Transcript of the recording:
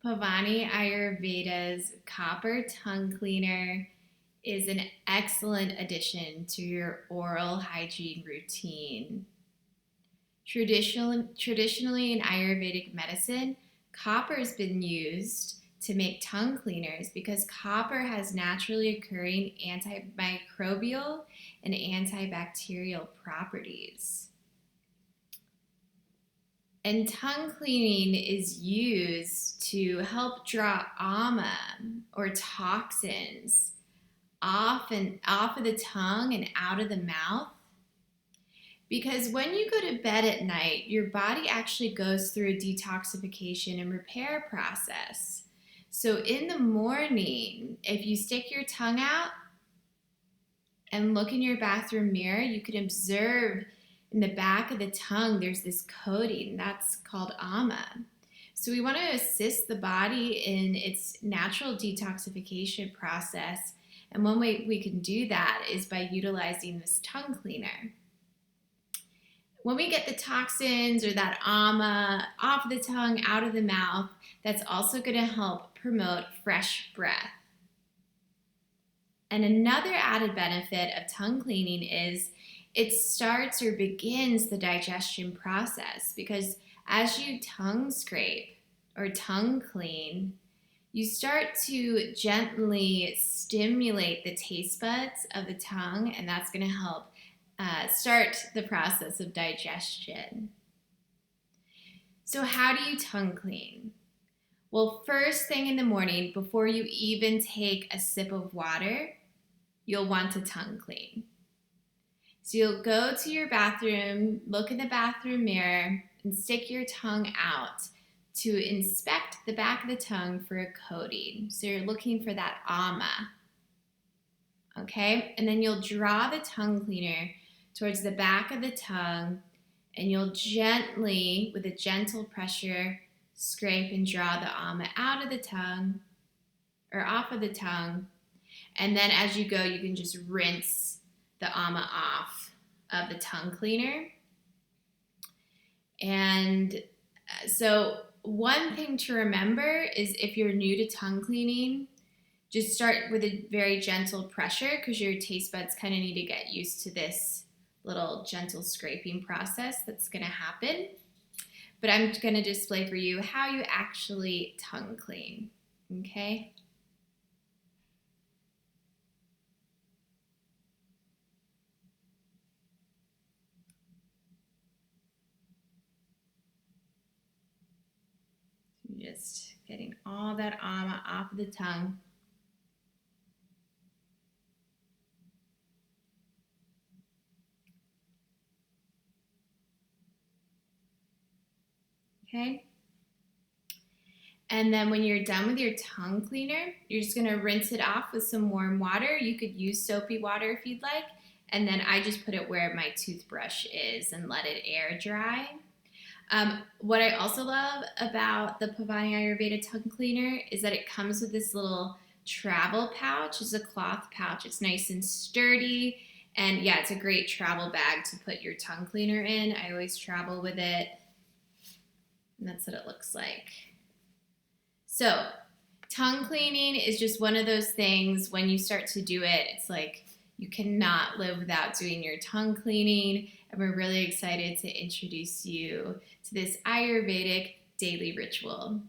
Pavani Ayurveda's copper tongue cleaner is an excellent addition to your oral hygiene routine. Traditionally in Ayurvedic medicine, copper has been used to make tongue cleaners because copper has naturally occurring antimicrobial and antibacterial properties. And tongue cleaning is used to help draw ama or toxins off of the tongue and out of the mouth. Because when you go to bed at night, your body actually goes through a detoxification and repair process. So in the morning, if you stick your tongue out and look in your bathroom mirror, you can observe in the back of the tongue, there's this coating that's called ama. So we want to assist the body in its natural detoxification process. And one way we can do that is by utilizing this tongue cleaner. When we get the toxins or that ama off the tongue, out of the mouth, that's also going to help promote fresh breath. And another added benefit of tongue cleaning is it starts or begins the digestion process, because as you tongue scrape or tongue clean, you start to gently stimulate the taste buds of the tongue, and that's going to help start the process of digestion. So how do you tongue clean? Well, first thing in the morning, before you even take a sip of water, you'll want to tongue clean. So you'll go to your bathroom, look in the bathroom mirror, and stick your tongue out to inspect the back of the tongue for a coating. So you're looking for that ama. Okay? And then you'll draw the tongue cleaner towards the back of the tongue, and you'll gently, with a gentle pressure, scrape and draw the ama out of the tongue or off of the tongue. And then as you go, you can just rinse the ama off of the tongue cleaner. And so one thing to remember is if you're new to tongue cleaning, just start with a very gentle pressure, because your taste buds kind of need to get used to this little gentle scraping process that's going to happen. But I'm going to display for you how you actually tongue clean, okay? Just getting all that ama off of the tongue. Okay? And then when you're done with your tongue cleaner, you're just gonna rinse it off with some warm water. You could use soapy water if you'd like. And then I just put it where my toothbrush is and let it air dry. What I also love about the Pavani Ayurveda tongue cleaner is that it comes with this little travel pouch. It's a cloth pouch. It's nice and sturdy. And yeah, it's a great travel bag to put your tongue cleaner in. I always travel with it. And that's what it looks like. So tongue cleaning is just one of those things, when you start to do it, it's like you cannot live without doing your tongue cleaning. And we're really excited to introduce you to this Ayurvedic daily ritual.